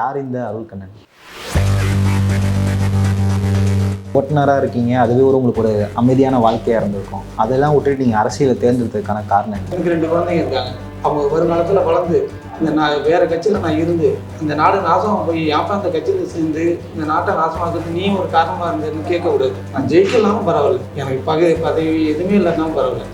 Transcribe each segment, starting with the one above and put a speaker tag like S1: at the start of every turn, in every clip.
S1: யார் இந்த அருள்கண்ணன்? ஓட்டுநராக இருக்கீங்க, அதுவே உங்களுக்கு ஒரு அமைதியான வாழ்க்கையாக இருந்திருக்கும். அதெல்லாம் விட்டுட்டு நீங்கள் அரசியலை தேர்ந்தெடுத்ததுக்கான காரணம் என்ன?
S2: எனக்கு 2 குழந்தைங்க இருக்காங்க. அவங்க வருங்காலத்தில் வளர்ந்து நான் வேறு கட்சியில் நான் இருந்து இந்த நாடு நாசமாக போய் ஏன்ப்பா அந்த கட்சியில் சேர்ந்து இந்த நாட்டை நாசமாக்குறது நீ ஒரு காரணமாக இருந்ததுன்னு கேட்கக்கூடாது. நான் ஜெயிக்கலாமும் பரவாயில்ல, எனக்கு பதவி எதுவுமே இல்லைனாலும் பரவாயில்ல.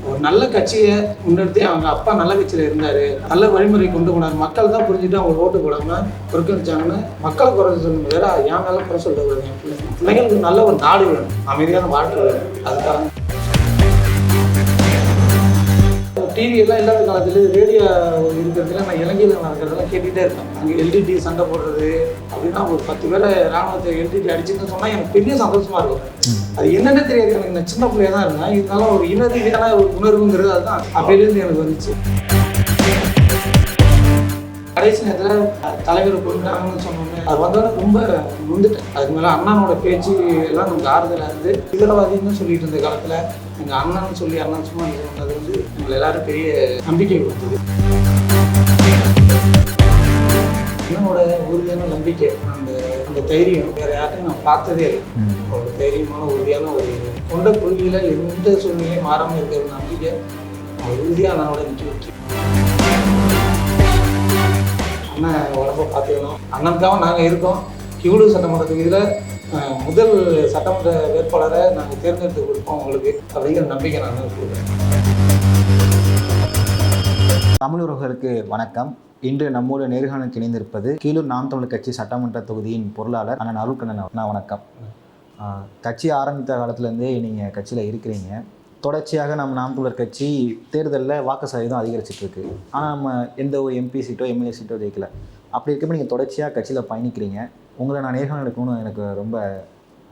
S2: ஒரு நல்ல கட்சியை முன்னெடுத்து அவங்க அப்பா நல்ல கட்சியில் இருந்தார், நல்ல வழிமுறை கொண்டு போனார். மக்கள் தான் புரிஞ்சுட்டு அவங்க ஓட்டு போடாமல் புறக்கணிச்சாங்கன்னு மக்களை குறை சொல்லணும். வேற என் மேலே குறை சொல்லக்கூடாது. என் பிள்ளைங்களுக்கு நல்ல ஒரு நாடு வேணும், அமைதியான வாழ்க்கை வேணும். அதுக்காக டிவியெல்லாம் இல்லாத காலத்தில் ரேடியோ இருக்கிறதுல நான் இலங்கையில் நடக்கிறதெல்லாம் கேட்டுகிட்டே இருப்பேன். அங்கே எல்டிடி சண்டை போடுறது அப்படின்னா ஒரு 10 பேரை ராணுவத்தை எல்டிடி அடிச்சுன்னு சொன்னால் எனக்கு பெரிய சந்தோஷமாக இருக்கும். அது என்னென்ன தெரியாது, எனக்கு நான் சின்ன பிள்ளையாக தான் இருந்தேன். இருந்தாலும் ஒரு இன ரீதியான ஒரு உணர்வுங்கிறது அதுதான் அப்பையிலேருந்து எனக்கு வந்துச்சு. கடைசி நேரத்தில் தலைவர் கொண்டாங்கன்னு சொன்னோன்னே அது வந்தோடனே ரொம்ப நொந்துட்டேன். அதுக்கு மேலே அண்ணனோட பேச்சு எல்லாம் நமக்கு ஆறுதலாக இருந்து தீவிரவாதின்னு சொல்லிட்டு இருந்த காலத்தில் எங்கள் அண்ணன் சொல்லி அண்ணன் சும்மா அது வந்து எங்களை எல்லாரும் பெரிய நம்பிக்கை கொடுத்தது. என்னோட உறுதியான நம்பிக்கை, அந்த தைரியம் வேறு யார்ட்டையும் நான் பார்த்ததே இல்லை. ஒரு தைரியமான உறுதியான ஒரு கொண்ட கொள்கையில் எந்த சூழ்நிலையும் மாறாமல் இருக்கிற ஒரு நம்பிக்கை உறுதியாக அண்ணனோட நிற்க. அண்ணன் உடம்பை பார்த்துக்கணும், அண்ணனுக்காக நாங்கள் இருக்கோம். கிவுலூர் சட்டமன்ற தொகுதியில் முதல் சட்டமன்ற வேட்பாளரை நாங்கள் தேர்ந்தெடுத்து கொடுப்போம் உங்களுக்கு அப்படிங்கிற நம்பிக்கை நான் கொடுக்குறேன்.
S1: தமிழர்களுக்கு வணக்கம். இன்று நம்மோடு நேர்காணலுக்கு இணைந்திருப்பது கீழூர் நாம் தமிழர் கட்சி சட்டமன்ற தொகுதியின் பொருளாளர் அண்ணன் அருள்கண்ணன். வணக்கம். கட்சி ஆரம்பித்த காலத்துலேருந்தே நீங்கள் கட்சியில் இருக்கிறீங்க. தொடர்ச்சியாக நம்ம நாம் தமிழர் கட்சி தேர்தலில் வாக்கு சதவீதம் அதிகரிச்சிட்டு இருக்கு. ஆனால் நம்ம எந்த ஒரு எம்பி சீட்டோ எம்எல்ஏ சீட்டோ ஜெயிக்கல. அப்படி இருக்கப்போ நீங்கள் தொடர்ச்சியாக கட்சியில் பயணிக்கிறீங்க. உங்களை நான் நேர்காணல் எடுக்கணும்னு எனக்கு ரொம்ப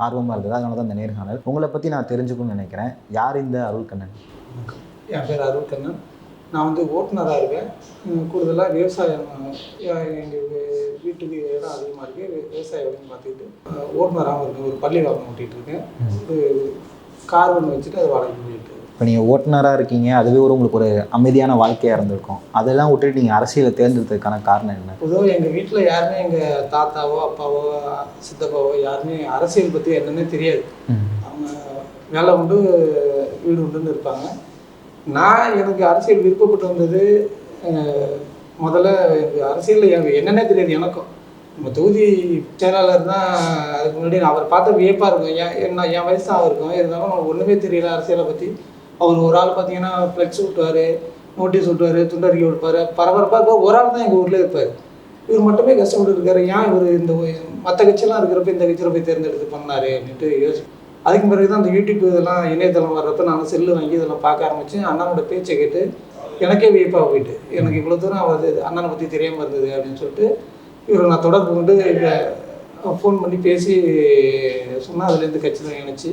S1: ஆர்வமாக இருக்குது. அதனால தான் இந்த நேர்காணல். உங்களை பற்றி நான் தெரிஞ்சுக்கணும்னு நினைக்கிறேன். யார் இந்த அருள்கண்ணன்?
S2: என் பேர் அருள்கண்ணன். நான் வந்து ஓட்டுநராக இருக்கேன். கூடுதலாக விவசாயம், எங்கள் வீட்டுக்கு இடம் அதிகமாக இருக்குது, விவசாய வேலையும் பார்த்துக்கிட்டு ஓட்டுநராகவும் இருக்கேன். ஒரு பள்ளி வாகனம் ஓட்டிகிட்டு இருக்கேன். ஒரு கார் ஒன்று வச்சுட்டு அது வாடகை பண்ணிட்டு.
S1: இப்போ நீங்கள் ஓட்டுநராக இருக்கீங்க, அதுவே உங்களுக்கு ஒரு அமைதியான வாழ்க்கையாக இருந்திருக்கும். அதெல்லாம் விட்டுட்டு நீங்கள் அரசியலை தேர்ந்தெடுத்ததுக்கான காரணம் என்ன?
S2: பொதுவாக எங்கள் வீட்டில் யாருமே எங்கள் தாத்தாவோ அப்பாவோ சித்தப்பாவோ யாருமே அரசியல் பற்றி என்னன்னே தெரியாது. அவங்க வேலை உண்டு வீடு உண்டுன்னு இருப்பாங்க. நான் எனக்கு அரசியல் விருப்பப்பட்டு வந்தது முதல்ல எனக்கு அரசியலில் எனக்கு என்னென்னே தெரியாது. எனக்கும் நம்ம தொகுதி செயலாளர் தான் அதுக்கு முன்னாடி நான் அவரை பார்த்த வியப்பாக இருக்கும். என் வயசு தான் இருக்கும், இருந்தாலும் நான் ஒன்றுமே தெரியல அரசியலை பற்றி. அவர் ஒரு ஆள் பார்த்தீங்கன்னா ஃப்ளெக்ஸ் விட்டுவார், நோட்டீஸ் விட்டுவார், துண்டறிக்கை விடுப்பார், பரபரப்பாக இருப்பார். ஒரு ஆள் தான் எங்கள் ஊரில் இருப்பார். இவர் மட்டுமே கஷ்டப்பட்டு இருக்காரு. ஏன் இவர் இந்த மற்ற கட்சியெல்லாம் இருக்கிறப்ப இந்த கட்சியில் போய் தேர்ந்தெடுத்து பண்ணார் அப்படின்ட்டு யோசி. அதுக்கு பிறகு தான் அந்த யூடியூப் இதெல்லாம் இணையதளம் வர்றப்ப நான் செல்லு வாங்கி இதெல்லாம் பார்க்க ஆரம்பித்தேன். அண்ணனோட பேச்சை கேட்டு எனக்கே வியப்பாக போயிட்டு, எனக்கு இவ்வளோ தூரம் அவர் அண்ணனை பற்றி தெரியாமல் இருந்தது அப்படின்னு சொல்லிட்டு இவரை நான் தொடர்பு கொண்டு ஃபோன் பண்ணி பேசி சொன்னால் அதுலேருந்து கட்சியில் இணைச்சி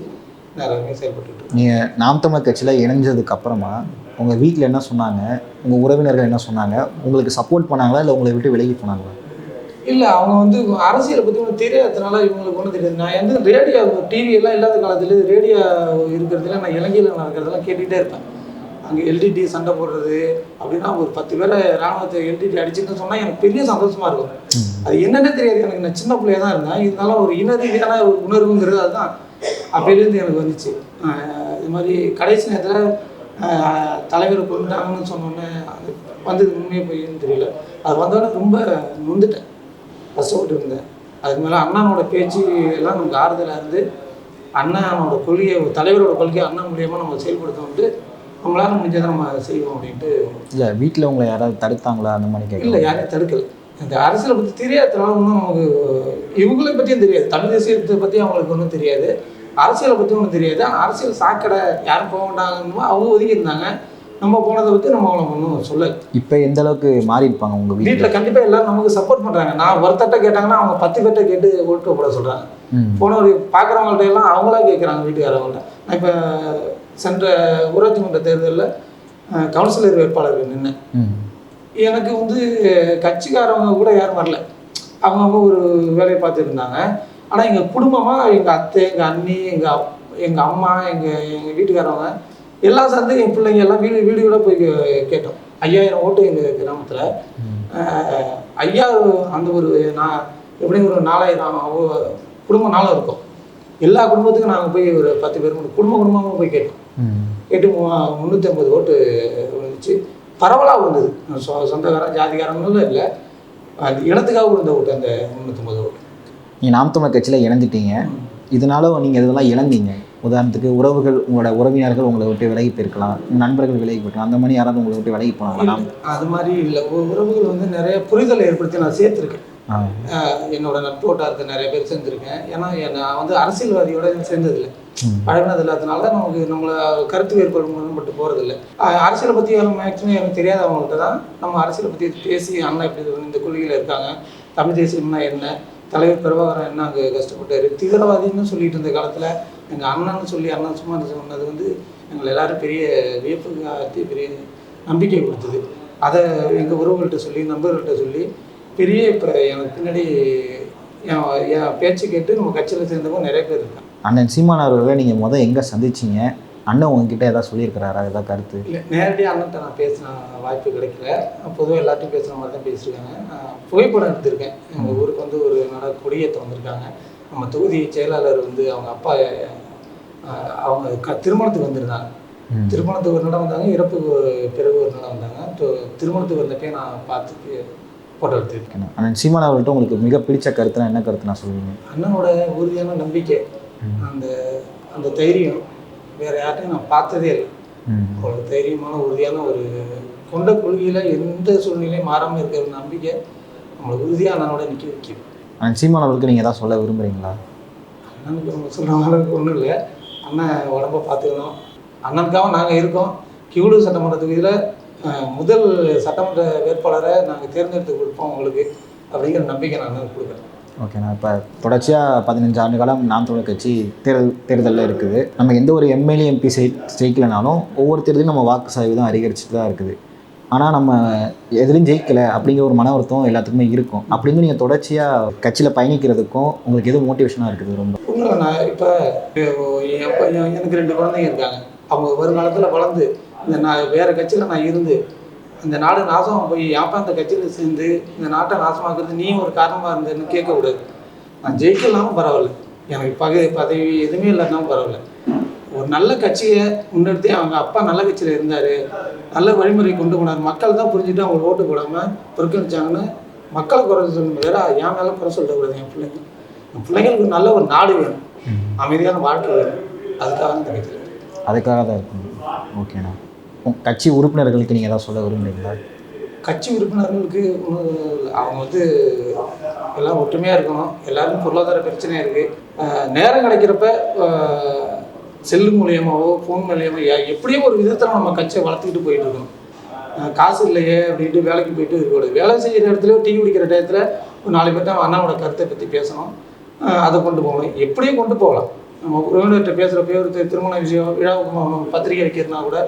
S2: நிறைய செயல்பட்டு.
S1: நீங்கள் நாம் தமிழர் கட்சியில் இணைஞ்சதுக்கு அப்புறமா உங்கள் வீட்டில் என்ன சொன்னாங்க, உங்கள் உறவினர்கள் என்ன சொன்னாங்க? உங்களுக்கு சப்போர்ட் பண்ணாங்களா இல்லை உங்களை விட்டு விலகி போனாங்களா?
S2: இல்லை, அவங்க வந்து அரசியலை பற்றி ஒன்றும் தெரியாததுனால இவங்களுக்கு ஒன்றும் தெரியாது. நான் வந்து ரேடியோ டிவியெல்லாம் இல்லாத காலத்தில் ரேடியோ இருக்கிறதுல நான் இலங்கையில் நடக்கிறதெல்லாம் கேட்டுகிட்டே இருப்பேன். அங்கே எல்டிடி சண்டை போடுறது அப்படின்னா ஒரு 10 பேரை ராணுவத்தை எல்டிடி அடிச்சுன்னு சொன்னால் எனக்கு பெரிய சந்தோஷமாக இருக்கும். அது என்னென்ன தெரியாது, எனக்கு நான் சின்ன பிள்ளையாக தான் இருந்தேன். இருந்தாலும் ஒரு இன ரீதியான ஒரு உணர்வுங்கிறது அதுதான் அப்பையிலேருந்து எனக்கு வந்துச்சு. இது மாதிரி கடைசி நேரத்தில் தலைவர் கொண்டாங்கன்னு சொன்னோன்னே அது வந்தது உண்மையே போயின்னு தெரியல. அது வந்தோடனே ரொம்ப நொந்துட்டேன், கஷ்டப்பட்டு இருந்தேன். அதுக்கு மேலே அண்ணனோட பேச்சு எல்லாம் நமக்கு ஆறுதலாக இருந்து அண்ணனோட கொள்கையை, தலைவரோட கொள்கையை அண்ணன் மூலியமாக நம்ம செயல்படுத்த வந்து நம்மளால முடிஞ்சதை நம்ம செய்வோம் அப்படின்ட்டு.
S1: இல்லை, வீட்டில் உங்களை யாராவது தடுத்தாங்களா அந்த மாதிரி கேட்க?
S2: இல்லை, யாரையும் தடுக்கலை. இந்த அரசியலை பற்றி தெரியாததுனால ஒன்றும் நமக்கு இவங்களை பற்றியும் தெரியாது, தமிழ் தேசியத்தை பற்றி அவங்களுக்கு ஒன்றும் தெரியாது, அரசியலை பற்றி ஒன்றும் தெரியாது. ஆனால் அரசியல் சாக்கடை யாரும் போக வேண்டாங்கன்னு அவங்க ஒதுக்கி இருந்தாங்க. நம்ம போனதை பற்றி நம்ம அவங்களை ஒன்றும் சொல்ல.
S1: இப்போ எந்த அளவுக்கு மாறி இருப்பாங்க உங்கள் வீட்டில்?
S2: கண்டிப்பாக எல்லாரும் நமக்கு சப்போர்ட் பண்ணுறாங்க. நான் ஒருத்தட்ட கேட்டாங்கன்னா அவங்க 10 பேர்ட்ட கேட்டு ஓட்டு போட சொல்கிறாங்க. போன ஒரு பார்க்குறவங்கள்ட்ட எல்லாம் அவங்களா கேட்குறாங்க வீட்டுக்காரவங்கள்ட்ட. நான் இப்போ சென்ற ஊராட்சி மன்ற தேர்தலில் கவுன்சிலர் வேட்பாளர்கள் நின்று எனக்கு வந்து கட்சிக்காரவங்க கூட யாரும் வரல. அவங்கவுங்க ஒரு வேலையை பார்த்துருந்தாங்க. ஆனால் எங்கள் குடும்பமாக எங்கள் அத்தை, எங்கள் அண்ணி, எங்கள் அம்மா, எங்கள் வீட்டுக்காரவங்க எல்லாம் சேர்ந்து என் பிள்ளைங்க எல்லாம் வீடு வீடு போய் கேட்டோம். 5000 ஓட்டு எங்கள் கிராமத்தில் ஐயா அந்த ஒரு நான் எப்படியும் ஒரு 4000 குடும்ப நாளும் இருக்கும். எல்லா குடும்பத்துக்கும் நாங்கள் போய் ஒரு 10 பேர் குடும்பமாக போய் கேட்டோம். கேட்டு 350 ஓட்டு வந்துச்சு. பரவலாக வந்தது. சொந்தக்காரன் ஜாதிகாரங்களும் இல்லை, அது இனத்துக்காக விழுந்த ஓட்டு அந்த 350 ஓட்டு.
S1: நீங்கள் நாம் தமிழர் கட்சியில் இணைஞ்சிட்டீங்க. இதனால நீங்கள் இதெல்லாம் இழந்தீங்க. உதாரணத்துக்கு உறவுகள், உங்களோட உறவினர்கள் உங்களை விட்டு விலகி போயிருக்கலாம், நண்பர்கள் விலகி போயிருக்கலாம், அந்த மாதிரி யாராவது உங்களை விட்டு விலகி போனாங்களா?
S2: அது மாதிரி இல்லை. உறவுகள் வந்து நிறைய புரிதலை ஏற்படுத்தி நான் சேர்த்துருக்கேன். என்னோட நட்பு வட்டாரத்தை நிறைய பேர் சேர்ந்துருக்கேன். ஏன்னா நான் வந்து அரசியல்வாதியோட சேர்ந்ததில்லை, பழகினது இல்லாதனால நம்மளை கருத்து வேறுபாடு மட்டும் போகிறதில்லை. அரசியலை பற்றி மேக்ஸிமம் எனக்கு தெரியாதவங்கள்ட்ட தான் நம்ம அரசியலை பற்றி பேசி, அண்ணன் இப்படி இந்த கொள்கையில் இருக்காங்க, தமிழ் தேசியம்னா என்ன, தலைவர் பிரபாகரன் என்ன அங்கே கஷ்டப்பட்டார், தீவிரவாதின்னு சொல்லிட்டு இருந்த காலத்தில் எங்கள் அண்ணன்னு சொல்லி அண்ணன் சும்மா சொன்னது வந்து எங்களை எல்லாரும் பெரிய வியப்புக்கு ஆற்றி பெரிய நம்பிக்கை கொடுத்தது. அதை எங்கள் உறவுகள்கிட்ட சொல்லி நண்பர்கள்ட்ட சொல்லி பெரிய இப்போ எனக்கு பின்னாடி என் பேச்சு கேட்டு நம்ம கட்சியில் சேர்ந்தவங்க நிறைய பேர் இருக்காங்க.
S1: அண்ணன் சீமான் அவர்களை நீங்கள் எங்கே சந்திச்சிங்க? அண்ணன் உங்ககிட்ட ஏதாவது சொல்லியிருக்கிறாரா, ஏதாவது கருத்து?
S2: இல்லை, நேரடியாக அண்ணன்ட்ட நான் பேசின வாய்ப்பு கிடைக்கல. பொதுவாக எல்லாத்தையும் பேசுகிற மாதிரி தான் பேசியிருக்காங்க. புகைப்படம் எடுத்திருக்கேன். எங்கள் ஊருக்கு வந்து ஒரு கொடியேற்ற வந்திருக்காங்க. நம்ம தொகுதி செயலாளர் வந்து அவங்க அப்பா அவங்க திருமணத்துக்கு வந்திருந்தாங்க. திருமணத்துக்கு ஒரு நடம் வந்தாங்க, இறப்புக்கு பிறகு ஒரு நடம் வந்தாங்க. திருமணத்துக்கு வந்தப்பே நான் பார்த்து ஃபோட்டோ எடுத்துருக்கேன்.
S1: அண்ணன் சீமான் அவர்கள்ட்ட உங்களுக்கு மிக பிடிச்ச கருத்துனா என்ன கருத்து நான் சொல்லுவீங்க?
S2: அண்ணனோட உறுதியான நம்பிக்கை, அந்த தைரியம் வேறு யார்ட்டையும் நான் பார்த்ததே இல்லை. அவ்வளோ தைரியமான உறுதியான ஒரு கொண்ட கொள்கையில் எந்த சூழ்நிலையும் மாறாமல் இருக்கிற ஒரு நம்பிக்கை நம்மளை உறுதியாக அண்ணனோட நிற்க வைக்கும்.
S1: அண்ணன் சீமான் அவர்களுக்கு நீங்கள் ஏதாவது சொல்ல விரும்புகிறீங்களா?
S2: அண்ணனுக்கு நம்ம சொல்கிற அளவுக்கு ஒன்றும் இல்லை. அண்ணன் உடம்பை பார்த்துக்கணும். அண்ணனுக்காக நாங்கள் இருக்கோம். கீழூர் சட்டமன்ற தொகுதியில் முதல் சட்டமன்ற வேட்பாளரை நாங்கள் தேர்ந்தெடுத்து கொடுப்போம் உங்களுக்கு அப்படிங்கிற நம்பிக்கை நான் அண்ணனுக்கு கொடுக்குறேன்.
S1: ஓகேண்ணா. இப்போ தொடர்ச்சியாக 15 ஆண்டு காலம் நாம் தமிழர் கட்சி தேர்தலில் இருக்குது. நம்ம எந்த ஒரு எம்எல்ஏ எம்பி ஜெயிக்கலைனாலும் ஒவ்வொரு தேர்தலையும் நம்ம வாக்கு சதவீதம் அதிகரிச்சுட்டு தான் இருக்குது. ஆனால் நம்ம எதுலையும் ஜெயிக்கலை அப்படிங்கிற ஒரு மன வருத்தம் எல்லாத்துக்குமே இருக்கும். அப்படின்னு நீங்கள் தொடர்ச்சியாக கட்சியில் பயணிக்கிறதுக்கும் உங்களுக்கு எது மோட்டிவேஷனாக இருக்குது? ரொம்ப
S2: ஒன்றும் நான் இப்போ எனக்கு 2 குழந்தைங்க இருக்காங்க. அவங்க வருங்காலத்தில் வளர்ந்து நான் வேறு கட்சியில் நான் இருந்து இந்த நாடு நாசமாக போய் ஏன்ப்பா இந்த கட்சியில் சேர்ந்து இந்த நாட்டை நாசமாக்குறது நீ ஒரு காரணமாக இருந்ததுன்னு கேட்கக்கூடாது. நான் ஜெயிக்கலாமும் பரவாயில்ல, எனக்கு பதவி எதுவுமே இல்லைன்னாலும் பரவாயில்ல. ஒரு நல்ல கட்சியை முன்னெடுத்து அவங்க அப்பா நல்ல கட்சியில் இருந்தார், நல்ல வழிமுறை கொண்டு போனார், மக்கள் தான் புரிஞ்சுட்டு அவங்க ஓட்டு போடாமல் புறக்கணிச்சாங்கன்னு மக்களை குறை சொல்லணும். வேற என் மேலே குறை சொல்லக்கூடாது. என் பிள்ளைங்களுக்கு நல்ல ஒரு நாடு வேணும், அமைதியான வாழ்க்கை வேணும். அதுக்காக இந்த கட்சியில்
S1: அதுக்காக தான் இருக்கும். ஓகேண்ணா. கட்சி உறுப்பினர்களுக்கு நீங்கள் ஏதாவது சொல்ல விரும்புகிறீங்களா?
S2: கட்சி உறுப்பினர்களுக்கு அவங்க வந்து எல்லாம் ஒற்றுமையாக இருக்கணும். எல்லாருக்கும் பொருளாதார பிரச்சனை இருக்குது. நேரம் கிடைக்கிறப்ப செல்லு மூலியமாவோ ஃபோன் மூலியமோ எப்படியோ ஒரு விதத்தில் நம்ம கட்சியை வளர்த்துக்கிட்டு போயிட்டு இருக்கணும். காசு இல்லையே அப்படின்ட்டு வேலைக்கு போயிட்டு இருக்கக்கூடாது. வேலை செய்கிற இடத்துல டீ குடிக்கிற டயத்தில் ஒரு 4 பேர்ட்ட அண்ணனோட கருத்தை பற்றி பேசணும். அதை கொண்டு போகணும். எப்படியே கொண்டு போகலாம். நம்ம உறவினர்கிட்ட பேசுகிறப்ப ஒரு திருமண விஷயம் விழாவுக்கு பத்திரிகை வைக்கிறதுனா கூட,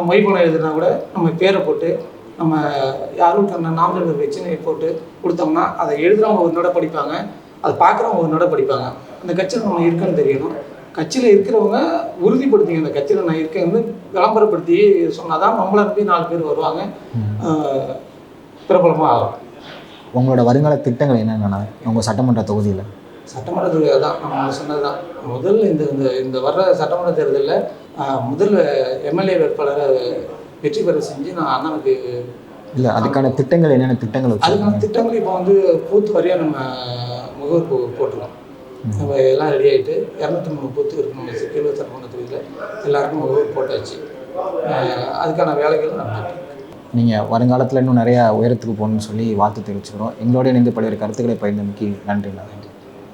S2: மொய்பணம் எழுதுனா கூட நம்ம பேரை போட்டு நம்ம யாரும் நாமக்கல் வச்சுன்னு போட்டு கொடுத்தோம்னா அதை எழுதுகிறவங்க ஒரு நட படிப்பாங்க, அதை பார்க்குறவங்க ஒரு நட படிப்பாங்க. அந்த கட்சியில் நம்ம இருக்குன்னு தெரியணும். கட்சியில் இருக்கிறவங்க உறுதிப்படுத்திங்க, அந்த கட்சியில் நான் இருக்கேன்னு விளம்பரப்படுத்தி சொன்னால் தான் நம்மளை நம்பி 4 பேர் வருவாங்க, பிரபலமாக ஆகும்.
S1: உங்களோட வருங்கால திட்டங்கள் என்னென்னா உங்கள் சட்டமன்ற தொகுதியில்?
S2: சட்டமன்றத்துக்கு தான் நம்ம சொன்னது தான். முதல்ல இந்த வர்ற சட்டமன்ற தேர்தலில் முதல் எம்எல்ஏ வேட்பாளரை வெற்றி பெற செஞ்சு நான் அண்ணனுக்கு
S1: இல்லை அதுக்கான திட்டங்கள் என்னென்ன திட்டங்கள்?
S2: அதுக்கான திட்டங்கள் இப்போ வந்து பூத்து வரையாக நம்ம முகவரி போட்டுருக்கோம். நம்ம எல்லாம் ரெடி ஆகிட்டு 203 பூத்து இருக்கு நம்ம கீழூர் சட்டமன்ற தொகுதியில் எல்லாருக்கும் முகவரி போட்டாச்சு. அதுக்கான வேலைகள் நடந்துட்டு.
S1: நீங்கள் வருங்காலத்தில் இன்னும் நிறையா உயரத்துக்கு போகணுன்னு சொல்லி வாழ்த்து தெரிவிச்சுக்கிறோம். எங்களோட இணைந்து பல்வேறு கருத்துக்களை பகிர்ந்தமைக்கு நன்றிண்ணா.